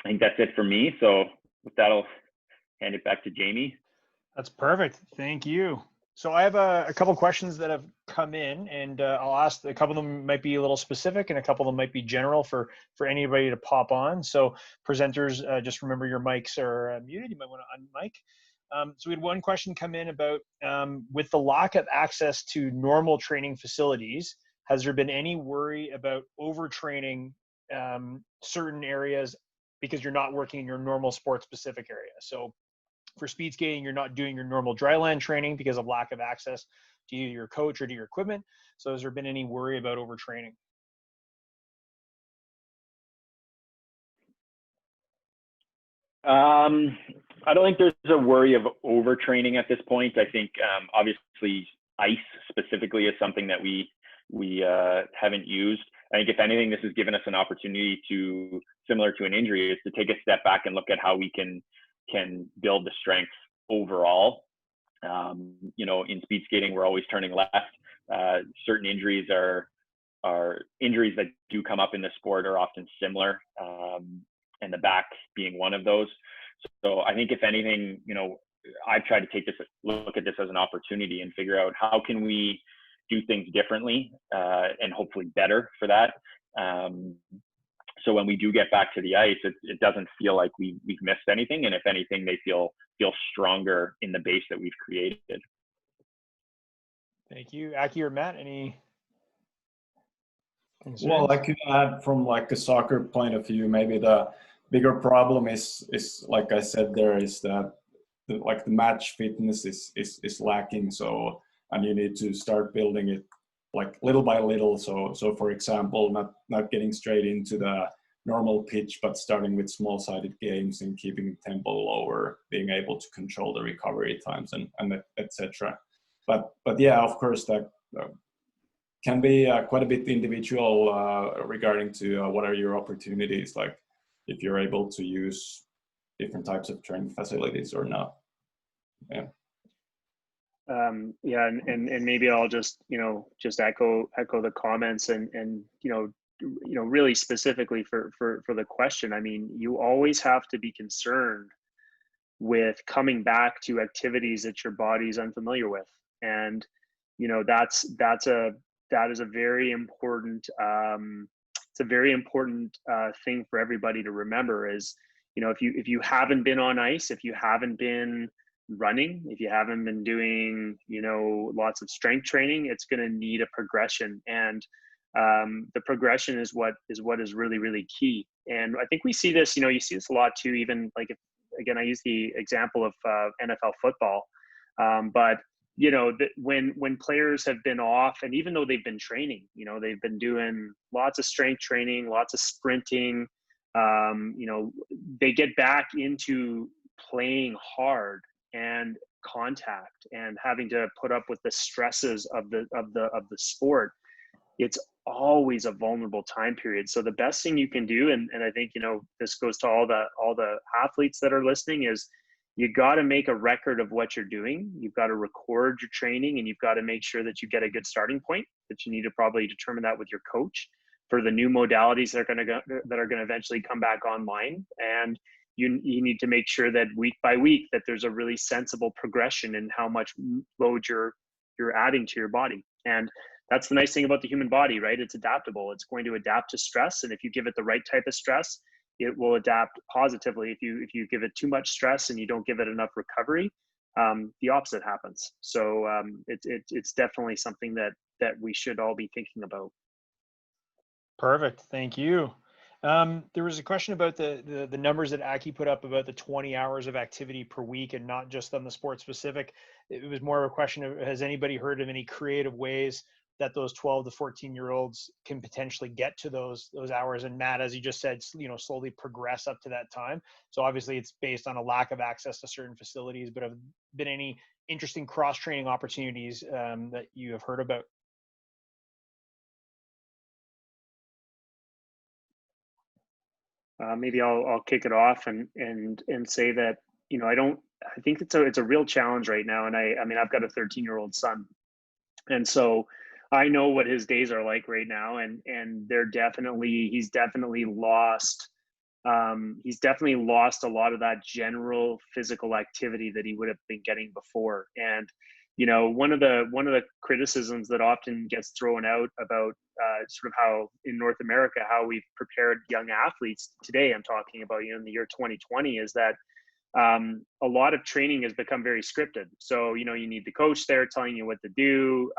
think that's it for me. So with that, I'll hand it back to Jamie. That's perfect. Thank you. So I have a couple questions that have come in, and I'll ask. A couple of them might be a little specific, and a couple of them might be general for anybody to pop on. So presenters, just remember your mics are muted. You might want to unmic. So we had one question come in about, with the lack of access to normal training facilities, has there been any worry about overtraining certain areas because you're not working in your normal sport-specific area? So for speed skating, you're not doing your normal dry land training because of lack of access to either your coach or to your equipment. So has there been any worry about overtraining? I don't think there's a worry of overtraining at this point. I think obviously ice specifically is something that we haven't used. I think if anything, this has given us an opportunity to, similar to an injury, is to take a step back and look at how we can build the strength overall. You know, in speed skating, we're always turning left. Certain injuries are injuries that do come up in the sport are often similar, and the back being one of those. So I think if anything, you know, I've tried to look at this as an opportunity and figure out how can we do things differently, and hopefully better for that. So when we do get back to the ice, it doesn't feel like we've missed anything. And if anything, they feel stronger in the base that we've created. Thank you. Aki or Matt, any concerns? Well, I could add from like a soccer point of view, maybe bigger problem is like I said, there is that like the match fitness is lacking. So, and you need to start building it like little by little. So for example, not getting straight into the normal pitch, but starting with small-sided games and keeping the tempo lower, being able to control the recovery times and etc. But yeah, of course, that can be quite a bit individual regarding to what are your opportunities, like if you're able to use different types of training facilities or not. Yeah. Yeah, and maybe I'll just just echo the comments and really specifically for the question. I mean, you always have to be concerned with coming back to activities that your body's unfamiliar with, and that is a very important it's a very important thing for everybody to remember is, if you haven't been on ice, if you haven't been running, if you haven't been doing lots of strength training, it's going to need a progression, and the progression is what is really, really key. And I think we see this, you see this a lot too, even like again, I use the example of NFL football, but when players have been off, and even though they've been training, they've been doing lots of strength training, lots of sprinting, they get back into playing hard and contact and having to put up with the stresses of the sport. It's always a vulnerable time period. So the best thing you can do, and I think this goes to all the athletes that are listening, is you got to make a record of what you're doing. You've got to record your training, and you've got to make sure that you get a good starting point. That you need to probably determine that with your coach for the new modalities that are going to eventually come back online. And you need to make sure that week by week that there's a really sensible progression in how much load you're adding to your body. And that's the nice thing about the human body, right? It's adaptable. It's going to adapt to stress, and if you give it the right type of stress, it will adapt positively. If you give it too much stress and you don't give it enough recovery, the opposite happens. So it's definitely something that we should all be thinking about. Perfect. Thank you. There was a question about the numbers that Aki put up about the 20 hours of activity per week, and not just on the sport specific. It was more of a question of, has anybody heard of any creative ways that those 12 to 14-year-olds can potentially get to those hours? And Matt, as you just said, slowly progress up to that time. So obviously it's based on a lack of access to certain facilities, but have been any interesting cross-training opportunities that you have heard about? Maybe I'll kick it off and say that, I think it's a real challenge right now. And I mean, I've got a 13-year-old son, and so I know what his days are like right now, and he's definitely lost a lot of that general physical activity that he would have been getting before. And one of the criticisms that often gets thrown out about sort of how in North America how we've prepared young athletes today, I'm talking about in the year 2020, is that a lot of training has become very scripted. So you need the coach there telling you what to do.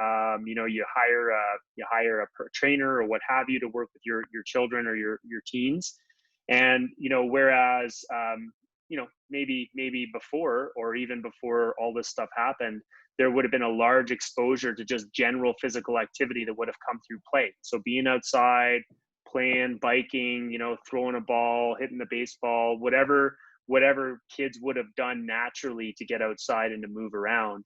You hire a trainer or what have you to work with your children or your teens. And whereas maybe before, or even before all this stuff happened, there would have been a large exposure to just general physical activity that would have come through play. So being outside, playing, biking, throwing a ball, hitting the baseball, whatever kids would have done naturally to get outside and to move around.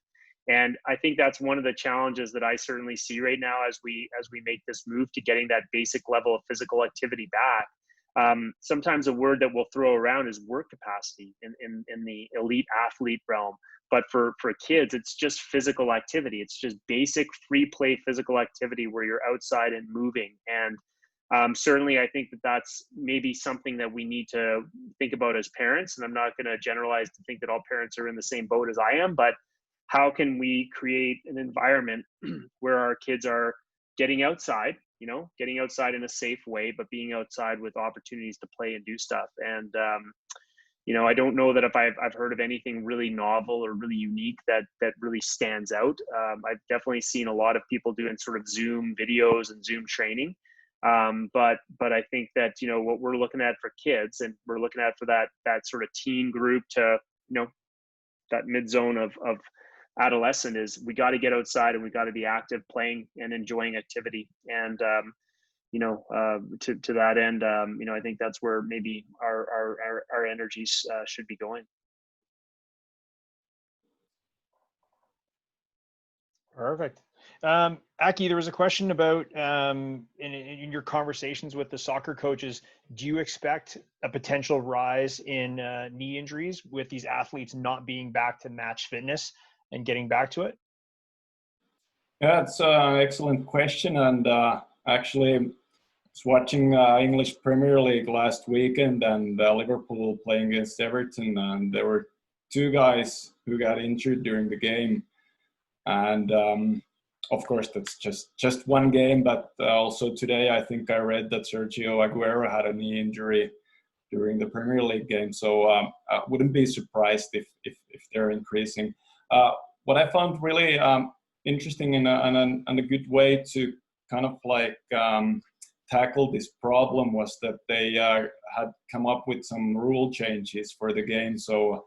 And I think that's one of the challenges that I certainly see right now as we make this move to getting that basic level of physical activity back. Sometimes a word that we'll throw around is work capacity in the elite athlete realm. But for kids, it's just physical activity. It's just basic free play physical activity where you're outside and moving. And certainly I think that's maybe something that we need to think about as parents. And I'm not going to generalize to think that all parents are in the same boat as I am, but how can we create an environment where our kids are getting outside in a safe way, but being outside with opportunities to play and do stuff. And I don't know that if I've heard of anything really novel or really unique that really stands out. I've definitely seen a lot of people doing sort of Zoom videos and Zoom training. But I think that, you know, what we're looking at for kids, and we're looking at for that sort of teen group to, you know, that mid zone of adolescent, is we got to get outside and we got to be active, playing and enjoying activity. And you know, to that end, you know, I think that's where maybe our energies should be going. Perfect. Aki, there was a question about in your conversations with the soccer coaches, do you expect a potential rise in knee injuries with these athletes not being back to match fitness and getting back to it? Yeah, it's an excellent question. And actually, I was watching English Premier League last weekend, and Liverpool playing against Everton, and there were two guys who got injured during the game. And of course, that's just one game, but also today I think I read that Sergio Aguero had a knee injury during the Premier League game. So I wouldn't be surprised if they're increasing. What I found really interesting and a good way to kind of like tackle this problem was that they had come up with some rule changes for the game. So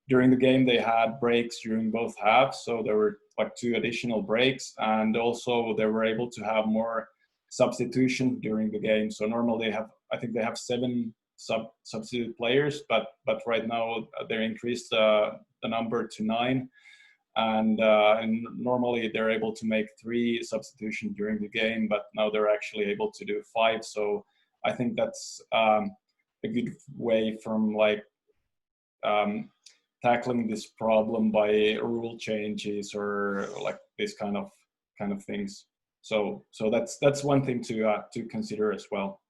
during the game, they had breaks during both halves. So there were like 2 additional breaks, and also they were able to have more substitution during the game. So normally I think they have 7 substitute players, but right now they increased the number to 9. And normally they're able to make 3 substitutions during the game, but now they're actually able to do 5. So I think that's a good way from like tackling this problem by rule changes or like this kind of things. So that's one thing to consider as well.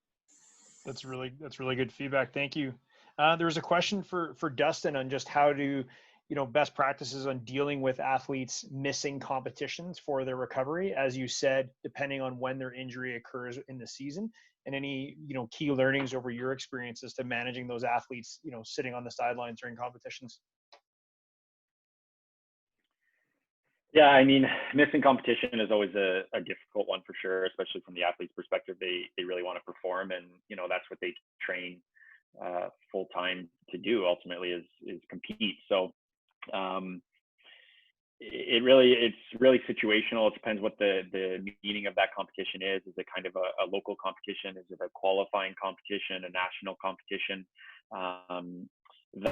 That's really good feedback. Thank you. There was a question for Dustin on just how to, you know, best practices on dealing with athletes missing competitions for their recovery, as you said, depending on when their injury occurs in the season, and any, you know, key learnings over your experiences to managing those athletes, you know, sitting on the sidelines during competitions. Yeah, I mean, missing competition is always a difficult one for sure, especially from the athlete's perspective. They really want to perform, and you know that's what they train full time to do. Ultimately, is compete. So it's really situational. It depends what the meaning of that competition is. Is it kind of a local competition? Is it a qualifying competition? A national competition?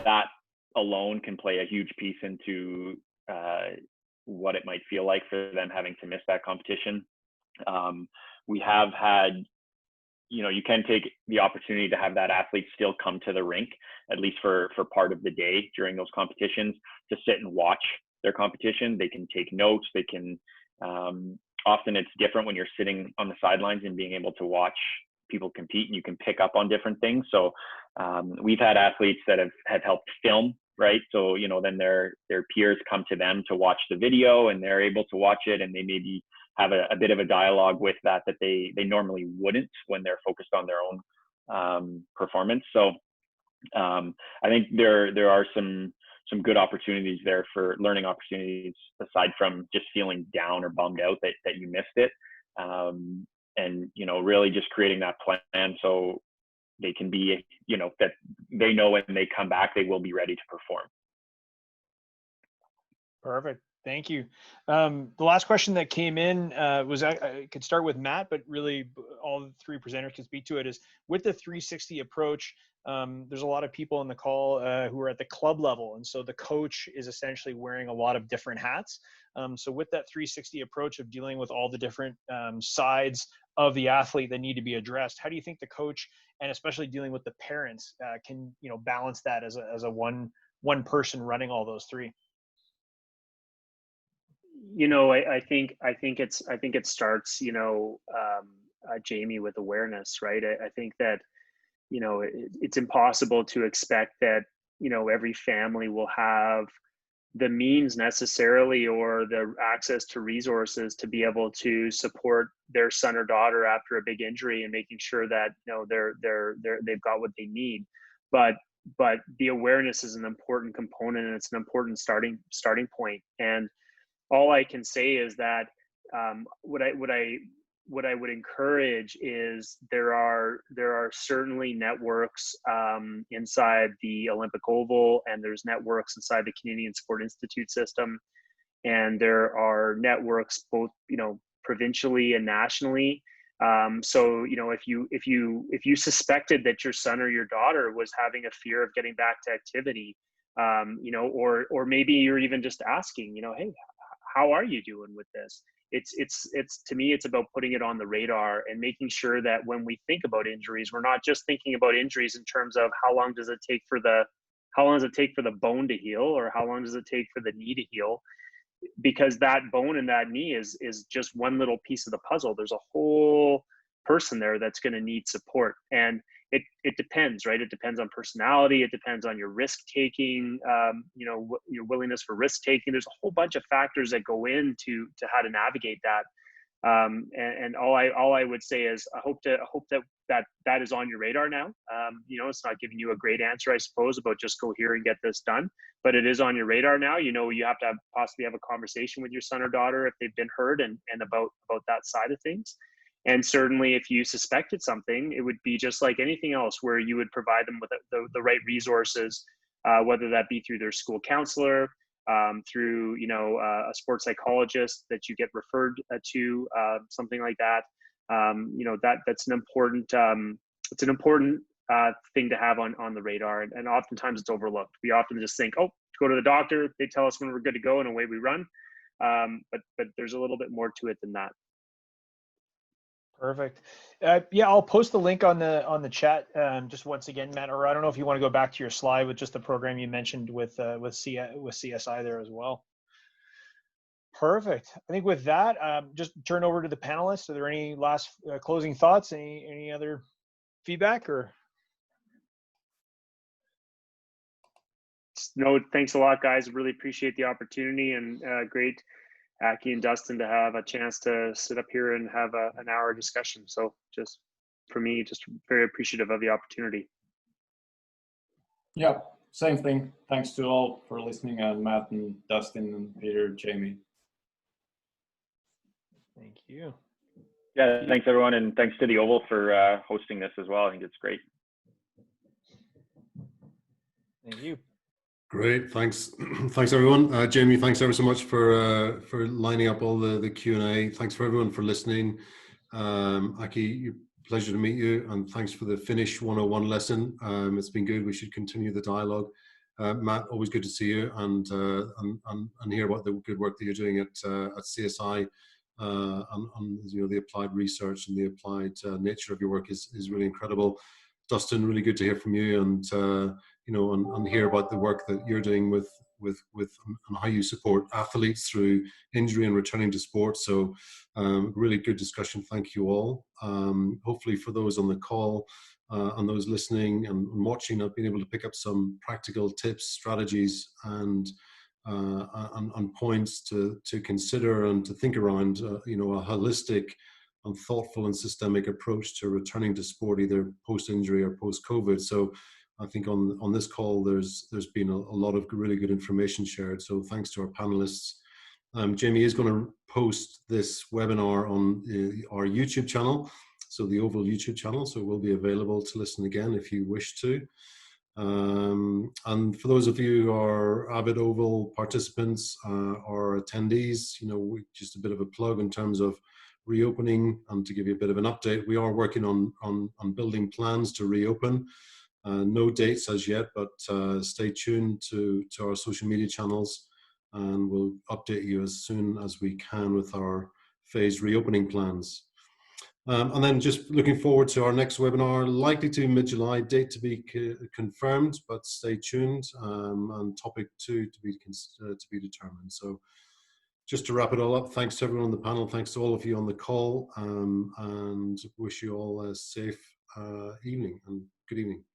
That alone can play a huge piece into what it might feel like for them having to miss that competition. We have had, you know, you can take the opportunity to have that athlete still come to the rink, at least for part of the day during those competitions, to sit and watch their competition. They can take notes. They can, often it's different when you're sitting on the sidelines and being able to watch people compete, and you can pick up on different things. So we've had athletes that have helped film, right? So, you know, then their peers come to them to watch the video, and they're able to watch it, and they maybe have a bit of a dialogue with that they normally wouldn't when they're focused on their own performance. So I think there are some good opportunities there for learning opportunities, aside from just feeling down or bummed out that you missed it. And, you know, really just creating that plan so they can be, you know, that they know when they come back, they will be ready to perform. Perfect. Thank you. The last question that came in was, I could start with Matt, but really all 3 presenters can speak to it, is with the 360 approach. There's a lot of people on the call who are at the club level. And so the coach is essentially wearing a lot of different hats. So with that 360 approach of dealing with all the different sides of the athlete that need to be addressed, how do you think the coach, and especially dealing with the parents, can, you know, balance that as a one person running all those 3? You know, I think it starts, you know, Jamie, with awareness, right? I think that, you know, it's impossible to expect that, you know, every family will have the means necessarily or the access to resources to be able to support their son or daughter after a big injury, and making sure that, you know, they've got what they need. But the awareness is an important component, and it's an important starting point. And all I can say is that what I what I would encourage is there are certainly networks inside the Olympic Oval, and there's networks inside the Canadian Sport Institute system, and there are networks both, you know, provincially and nationally. So, you know, if you suspected that your son or your daughter was having a fear of getting back to activity, you know, or maybe you're even just asking, you know, hey, how are you doing with this? It's to me, it's about putting it on the radar and making sure that when we think about injuries, we're not just thinking about injuries in terms of how long does it take for the bone to heal, or how long does it take for the knee to heal, because that bone and that knee is just one little piece of the puzzle. There's a whole person there that's going to need support, and it depends, right? It depends on personality. It depends on your risk taking, you know, your willingness for risk taking. There's a whole bunch of factors that go into how to navigate that. And all I would say is I hope that is on your radar now. You know, it's not giving you a great answer, I suppose, about just go here and get this done, but it is on your radar now. You know, you have to possibly have a conversation with your son or daughter if they've been hurt and about that side of things. And certainly if you suspected something, it would be just like anything else, where you would provide them with the right resources, whether that be through their school counselor, through, you know, a sports psychologist that you get referred to, something like that. You know, that's an important thing to have on the radar, and oftentimes it's overlooked. We often just think, oh, go to the doctor, they tell us when we're good to go, and away we run. But there's a little bit more to it than that. Perfect. Yeah, I'll post the link on the chat. Just once again, Matt, or I don't know if you want to go back to your slide with just the program you mentioned with CSI there as well. Perfect. I think with that, just turn over to the panelists. Are there any last closing thoughts? Any other feedback or? No, thanks a lot, guys. Really appreciate the opportunity, and great, Aki and Dustin, to have a chance to sit up here and have an hour discussion. So just for me, just very appreciative of the opportunity. Yeah, same thing. Thanks to all for listening, and Matt and Dustin and Peter, Jamie. Thank you. Yeah, thanks everyone, and thanks to the Oval for hosting this as well. I think it's great. Thank you. Great, thanks. Thanks everyone. Jamie, thanks ever so much for lining up all the Q&A. Thanks for everyone for listening. Aki, pleasure to meet you, and thanks for the Finnish 101 lesson. It's been good. We should continue the dialogue. Matt, always good to see you and hear about the good work that you're doing at CSI. On you know, the applied research and the applied nature of your work is really incredible. Dustin, really good to hear from you, and you know, and hear about the work that you're doing with and how you support athletes through injury and returning to sport. So really good discussion. Thank you all. Hopefully for those on the call and those listening and watching, I've been able to pick up some practical tips, strategies, and points to consider and to think around, you know, a holistic and thoughtful and systemic approach to returning to sport, either post-injury or post-COVID. So I think on this call, there's been a lot of really good information shared. So thanks to our panelists. Jamie is going to post this webinar on our YouTube channel, so the Oval YouTube channel, so it will be available to listen again if you wish to. And for those of you who are avid Oval participants or attendees, you know, just a bit of a plug in terms of reopening, and to give you a bit of an update, we are working on building plans to reopen. No dates as yet, but stay tuned to our social media channels, and we'll update you as soon as we can with our phased reopening plans. And then just looking forward to our next webinar, likely to mid-July, date to be confirmed, but stay tuned, and topic 2 to be determined. So just to wrap it all up, thanks to everyone on the panel, thanks to all of you on the call, and wish you all a safe evening and good evening.